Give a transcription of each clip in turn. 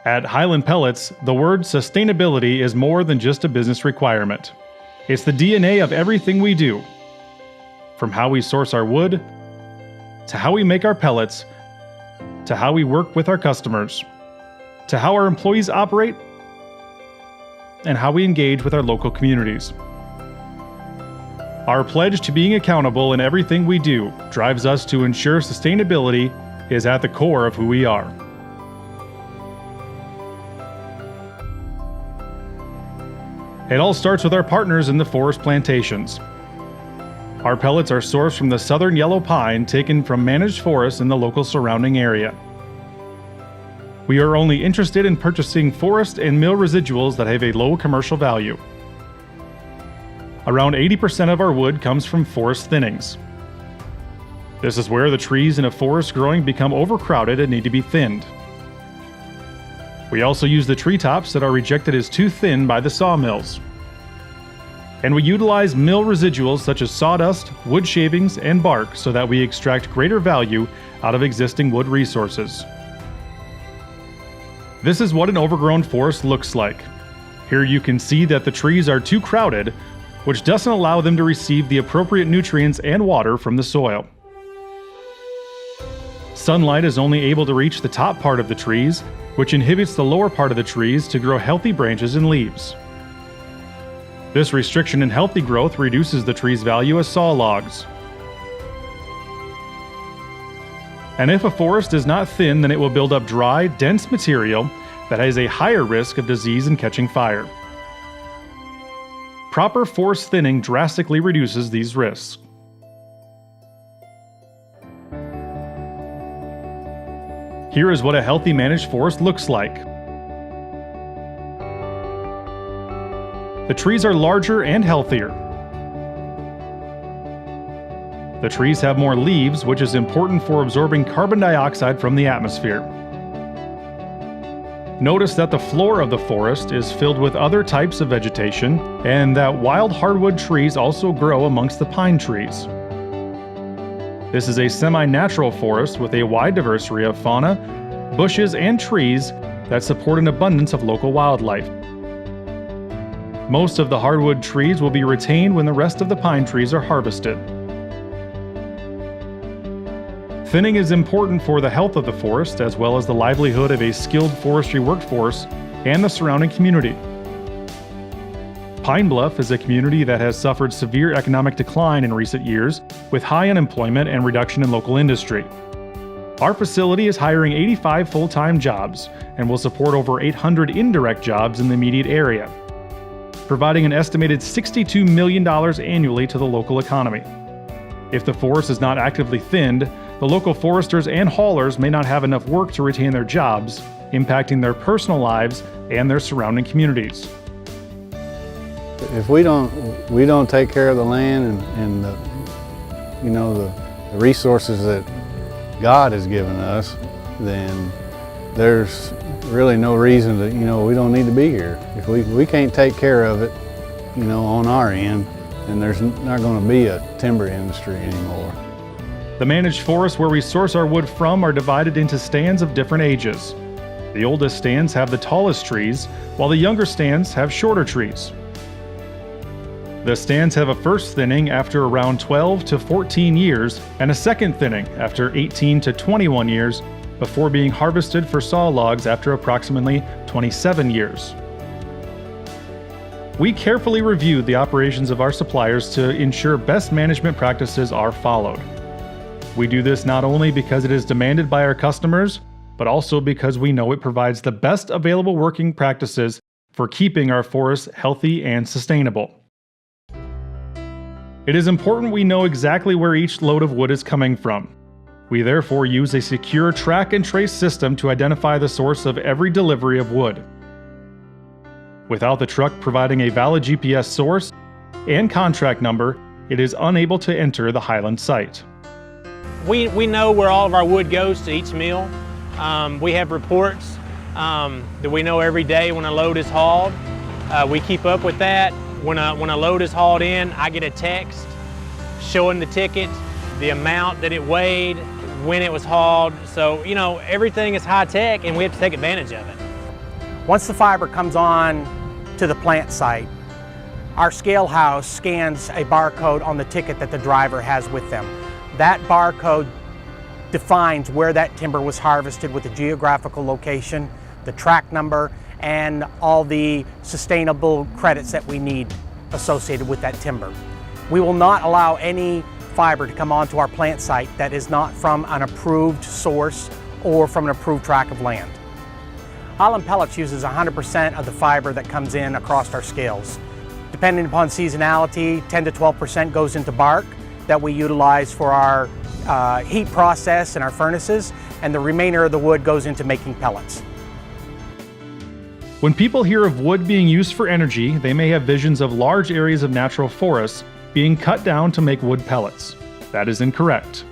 At Highland Pellets, the word sustainability is more than just a business requirement. It's the DNA of everything we do. From how we source our wood, to how we make our pellets, to how we work with our customers, to how our employees operate, and how we engage with our local communities. Our pledge to being accountable in everything we do drives us to ensure sustainability is at the core of who we are. It all starts with our partners in the forest plantations. Our pellets are sourced from the southern yellow pine taken from managed forests in the local surrounding area. We are only interested in purchasing forest and mill residuals that have a low commercial value. Around 80% of our wood comes from forest thinnings. This is where the trees in a forest growing become overcrowded and need to be thinned. We also use the treetops that are rejected as too thin by the sawmills. And we utilize mill residuals such as sawdust, wood shavings, and bark so that we extract greater value out of existing wood resources. This is what an overgrown forest looks like. Here you can see that the trees are too crowded, which doesn't allow them to receive the appropriate nutrients and water from the soil. Sunlight is only able to reach the top part of the trees, which inhibits the lower part of the trees to grow healthy branches and leaves. This restriction in healthy growth reduces the tree's value as saw logs. And if a forest is not thin, then it will build up dry, dense material that has a higher risk of disease and catching fire. Proper forest thinning drastically reduces these risks. Here is what a healthy managed forest looks like. The trees are larger and healthier. The trees have more leaves, which is important for absorbing carbon dioxide from the atmosphere. Notice that the floor of the forest is filled with other types of vegetation, and that wild hardwood trees also grow amongst the pine trees. This is a semi-natural forest with a wide diversity of fauna, bushes, and trees that support an abundance of local wildlife. Most of the hardwood trees will be retained when the rest of the pine trees are harvested. Thinning is important for the health of the forest as well as the livelihood of a skilled forestry workforce and the surrounding community. Pine Bluff is a community that has suffered severe economic decline in recent years, with high unemployment and reduction in local industry. Our facility is hiring 85 full-time jobs and will support over 800 indirect jobs in the immediate area, providing an estimated $62 million annually to the local economy. If the forest is not actively thinned, the local foresters and haulers may not have enough work to retain their jobs, impacting their personal lives and their surrounding communities. If we don't take care of the land and the resources that God has given us, then there's really no reason that we don't need to be here. If we can't take care of it, on our end, then there's not going to be a timber industry anymore. The managed forests where we source our wood from are divided into stands of different ages. The oldest stands have the tallest trees, while the younger stands have shorter trees. The stands have a first thinning after around 12 to 14 years and a second thinning after 18 to 21 years before being harvested for saw logs after approximately 27 years. We carefully reviewed the operations of our suppliers to ensure best management practices are followed. We do this not only because it is demanded by our customers, but also because we know it provides the best available working practices for keeping our forests healthy and sustainable. It is important we know exactly where each load of wood is coming from. We therefore use a secure track and trace system to identify the source of every delivery of wood. Without the truck providing a valid GPS source and contract number, it is unable to enter the Highland site. We know where all of our wood goes to each mill. We have reports that we know every day when a load is hauled. We keep up with that. When a load is hauled in, I get a text showing the ticket, the amount that it weighed, when it was hauled. So, everything is high tech and we have to take advantage of it. Once the fiber comes on to the plant site, our scale house scans a barcode on the ticket that the driver has with them. That barcode defines where that timber was harvested with the geographical location, the track number, and all the sustainable credits that we need associated with that timber. We will not allow any fiber to come onto our plant site that is not from an approved source or from an approved tract of land. Highland Pellets uses 100% of the fiber that comes in across our scales. Depending upon seasonality, 10 to 12% goes into bark that we utilize for our heat process in our furnaces, and the remainder of the wood goes into making pellets. When people hear of wood being used for energy, they may have visions of large areas of natural forests being cut down to make wood pellets. That is incorrect.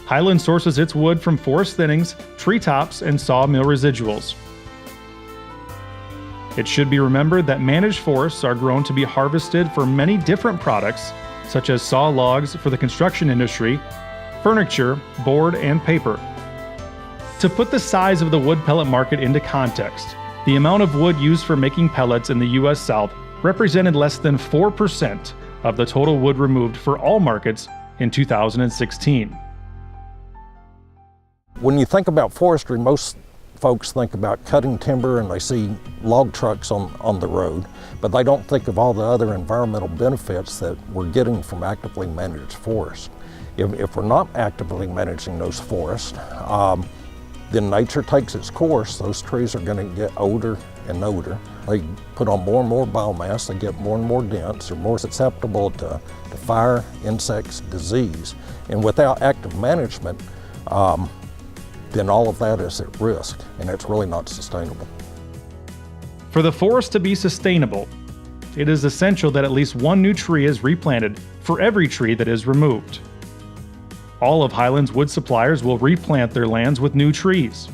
Highland sources its wood from forest thinnings, treetops, and sawmill residuals. It should be remembered that managed forests are grown to be harvested for many different products, such as saw logs for the construction industry, furniture, board, and paper. To put the size of the wood pellet market into context, the amount of wood used for making pellets in the U.S. South represented less than 4% of the total wood removed for all markets in 2016. When you think about forestry, most folks think about cutting timber and they see log trucks on the road, but they don't think of all the other environmental benefits that we're getting from actively managed forests. If we're not actively managing those forests, then nature takes its course. Those trees are going to get older and older. They put on more and more biomass, they get more and more dense, they're more susceptible to fire, insects, disease. And without active management, then all of that is at risk, and it's really not sustainable. For the forest to be sustainable, it is essential that at least one new tree is replanted for every tree that is removed. All of Highland's wood suppliers will replant their lands with new trees.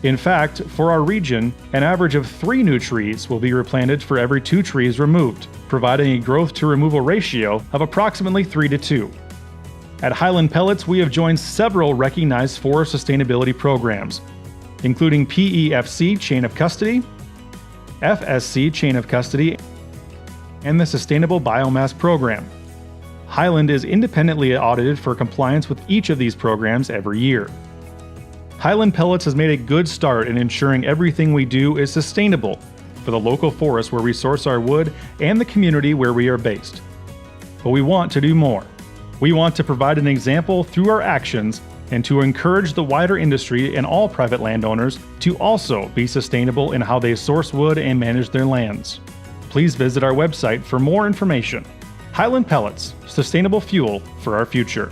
In fact, for our region, an average of 3 new trees will be replanted for every 2 trees removed, providing a growth to removal ratio of approximately 3 to 2. At Highland Pellets, we have joined several recognized forest sustainability programs, including PEFC Chain of Custody, FSC Chain of Custody, and the Sustainable Biomass Program. Highland is independently audited for compliance with each of these programs every year. Highland Pellets has made a good start in ensuring everything we do is sustainable for the local forest where we source our wood and the community where we are based. But we want to do more. We want to provide an example through our actions and to encourage the wider industry and all private landowners to also be sustainable in how they source wood and manage their lands. Please visit our website for more information. Highland Pellets, sustainable fuel for our future.